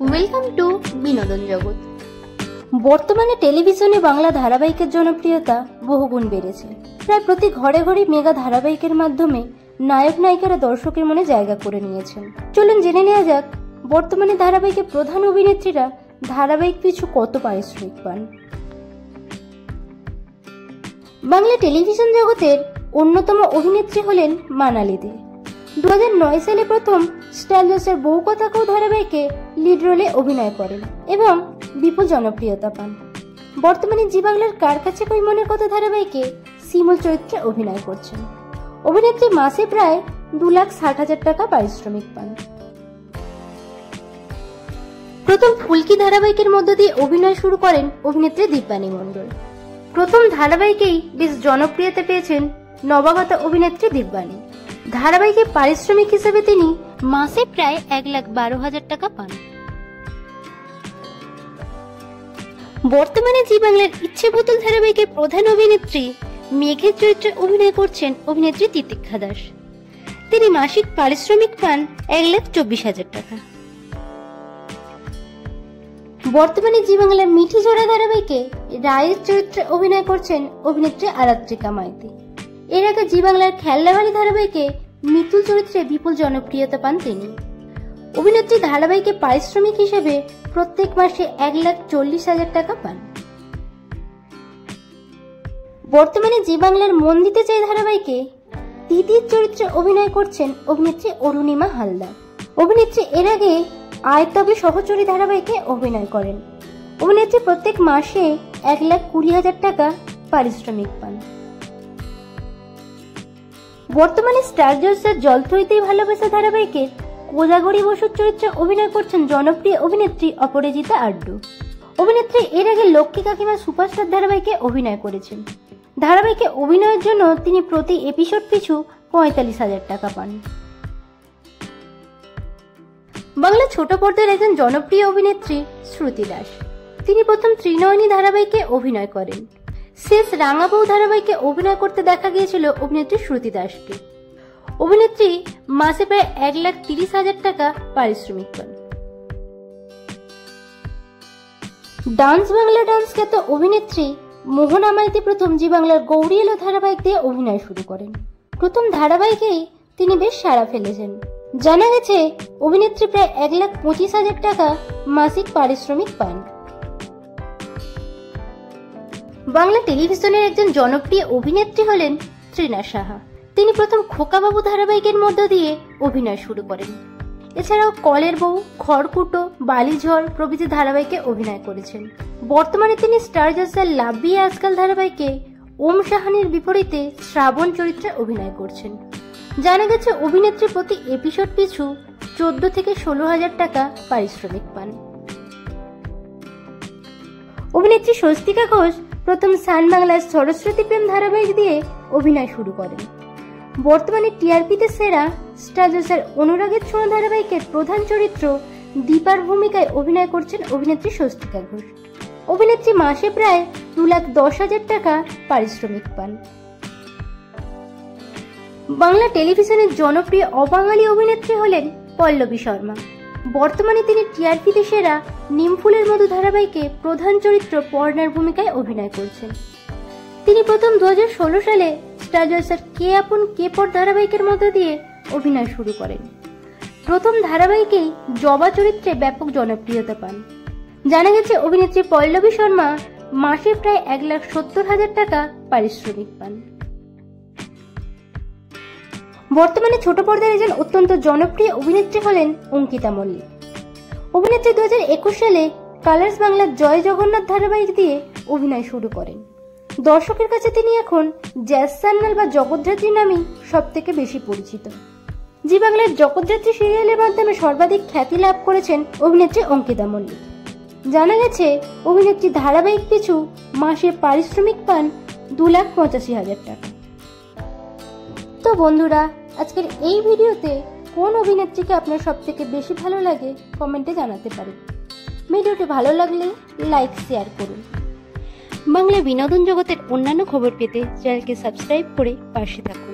Welcome to বিনোদন জগৎ। বর্তমানে টেলিভিশনে বাংলা ধারাবাহিকের জনপ্রিয়তা বহুগুণ বেড়েছে। প্রায় প্রতি ঘরে ঘরে মেগা ধারাবাহিকের মাধ্যমে নায়ক নায়িকারা দর্শকের মনে জায়গা করে নিয়েছেন। চলুন জেনে নেওয়া যাক বর্তমানে ধারাবাহিকের প্রধান অভিনেত্রীরা ধারাবাহিক পিছু কত পারিশ্রমিক পান। বাংলা টেলিভিশন জগতের অন্যতম অভিনেত্রী হলেন মানালি দে। 2009 সালে প্রথম স্টার জলসার বউ কথা কও ধারাবাহিকে লিড রোলে অভিনয় করেন এবং বিপুল জনপ্রিয়তা পান। বর্তমানে জি বাংলার কার কাছে কই মনের কথা ধারাবাহিকে শিমুল চরিত্রে অভিনয় করছেন। অভিনেত্রী মাসে প্রায় 2,60,000 টাকা পারিশ্রমিক পান। প্রথম ফুলকি ধারাবাহিকের মধ্য দিয়ে অভিনয় শুরু করেন অভিনেত্রী দীপানি মণ্ডল। প্রথম ধারাবাহিকেই বেশ জনপ্রিয়তা পেয়েছেন নবাগত অভিনেত্রী দিব্যানী। ধারাবাহিকের পারিশ্রমিক হিসেবে তিনি মাসে প্রায় 1,12,000 টাকা পান। বর্তমানে জি বাংলার ইচ্ছে বোতল ধারাবাহিকের প্রধান অভিনেত্রী মেঘের চরিত্রে অভিনয় করছেন অভিনেত্রী তিতিক্ষা দাস। তিনি মাসিক পারিশ্রমিক পান 1,24,000 টাকা। বর্তমানে জি বাংলার মিঠি জোড়া ধারাবাহিকে রায়ের চরিত্রে অভিনয় করছেন অভিনেত্রী আরাত্রিকা মাইতি। এর আগে জি বাংলার খেলনাবাড়ি ধারাবাহিকে মিতুল চরিত্রে বিপুল জনপ্রিয়তা পান তিনি। অভিনেত্রী ধারাবাহিকে পারিশ্রমিক হিসেবে প্রত্যেক মাসে 1,40,000 টাকা পান। বর্তমানে জি বাংলার মন দিতে চাই ধারাবাহিকে দিদির চরিত্রে অভিনয় করছেন অভিনেত্রী অরুণিমা হালদার। অভিনেত্রী এর আগে আয় তবে সহচরী ধারাবাহিকে অভিনয় করেন। অভিনেত্রী প্রত্যেক মাসে 1,20,000 টাকা পারিশ্রমিক পান। বর্তমানে স্টার জলসার জল থইতেই ভালোবাসা ধারাবাহিকের কোজাগরি বসুর চরিত্রে অভিনয় করছেন জনপ্রিয় অভিনেত্রী অপরাজিতা আড্ডু। অভিনেত্রী এর আগে লক্ষ্মী কাকিমা সুপারস্টার ধারাবাহিকে অভিনয় করেছেন। ধারাবাহিকে অভিনয়ের জন্য তিনি প্রতি এপিসোড পিছু 45,000 টাকা পান। বাংলা ছোট পর্দার একজন জনপ্রিয় অভিনেত্রী শ্রুতি দাস। তিনি প্রথম ত্রিনয়নী ধারাবাহিকে অভিনয় করেন। শেষ রাঙা বউ ধারাবাহিকে অভিনয় করতে দেখা গিয়েছিল অভিনেত্রী শ্রুতি দাসকে। অভিনেত্রী মাসে প্রায় 1,30,000 টাকা পারিশ্রমিক পান। ডান্স বাংলা ডান্স খ্যাত অভিনেত্রী মোহনা মাইতি প্রথম জি বাংলার গৌরী এলো ধারাবাহিক দিয়ে অভিনয় শুরু করেন। প্রথম ধারাবাহিকেই তিনি বেশ সাড়া ফেলেছেন। জানা গেছে অভিনেত্রী প্রায় 1,25,000 টাকা মাসিক পারিশ্রমিক পান। বাংলা টেলিভিশনের একজন জনপ্রিয় অভিনেত্রী হলেন তৃণা সাহা। তিনি প্রথম খোকাবাবু ধারাবাহিকের মধ্য দিয়ে অভিনয় শুরু করেন। এছাড়াও কলের বউ, খড়কুটো, বালিঝড় প্রভৃতি ধারাবাহিকে অভিনয় করেছেন। বর্তমানে তিনি স্টার জলসার লাভ বিয়ে আজকাল ধারাবাহিকে ওম সাহানির বিপরীতে শ্রাবণ চরিত্রে অভিনয় করছেন। জানা গেছে অভিনেত্রী প্রতি এপিসোড পিছু 14 থেকে 16,000 টাকা পারিশ্রমিক পান। অভিনেত্রী স্বস্তিকা ঘোষ প্রথম সান বাংলার সরস্বতী প্রেম ধারাবাহিক দিয়ে অভিনয় শুরু করেন। বর্তমানে টিআরপিতে সেরা স্টার জলসার অনুরাগের ছোঁয়া ধারাবাহিকের প্রধান চরিত্র দীপার ভূমিকায় অভিনয় করছেন অভিনেত্রী স্বস্তিকা ঘোষ। অভিনেত্রী মাসে প্রায় 2,10,000 টাকা পারিশ্রমিক পান। বাংলা টেলিভিশনের জনপ্রিয় অবাঙালি অভিনেত্রী হলেন পল্লবী শর্মা। বর্তমানে তিনি টিআরপিতে সেরা নিমফুলের মধু ধারাবাহিকে প্রধান চরিত্র পর্ণার ভূমিকায় অভিনয় করছেন। তিনি প্রথম 2016 সালে স্টার জলসার কে আপন কে পর ধারাবাহিকের মধ্য দিয়ে অভিনয় শুরু করেন। প্রথম ধারাবাহিকেই জবা চরিত্রে ব্যাপক জনপ্রিয়তা পান। জানা গেছে অভিনেত্রী পল্লবী শর্মা মাসে প্রায় 1,70,000 টাকা পারিশ্রমিক পান। বর্তমানে ছোট পর্দার একজন অত্যন্ত জনপ্রিয় অভিনেত্রী হলেন অঙ্কিতা মল্লিক। অভিনেত্রী 2021 সালে কালার্স বাংলার জয় জগন্নাথ ধারাবাহিক দিয়ে অভিনয় শুরু করেন। দর্শকের কাছে তিনি এখন জ্যাজ সান্যাল বা জগদ্ধাত্রী নামেই সব থেকে বেশি পরিচিত। জি বাংলার জগদ্ধাত্রী সিরিয়ালের মাধ্যমে সর্বাধিক খ্যাতি লাভ করেছেন অভিনেত্রী অঙ্কিতা মল্লিক। জানা গেছে অভিনেত্রী ধারাবাহিক পিছু মাসে পারিশ্রমিক পান 2,85,000 টাকা। তো বন্ধুরা, আজকের এই ভিডিওতে কোন অভিনেত্রীকে আপনার সব থেকে বেশি ভালো লাগে কমেন্টে জানাতে পারেন। ভিডিওটি ভালো লাগলে লাইক শেয়ার করুন। বাংলা বিনোদন জগতের অন্যান্য খবর পেতে চ্যানেলকে সাবস্ক্রাইব করে পাশে থাকুন।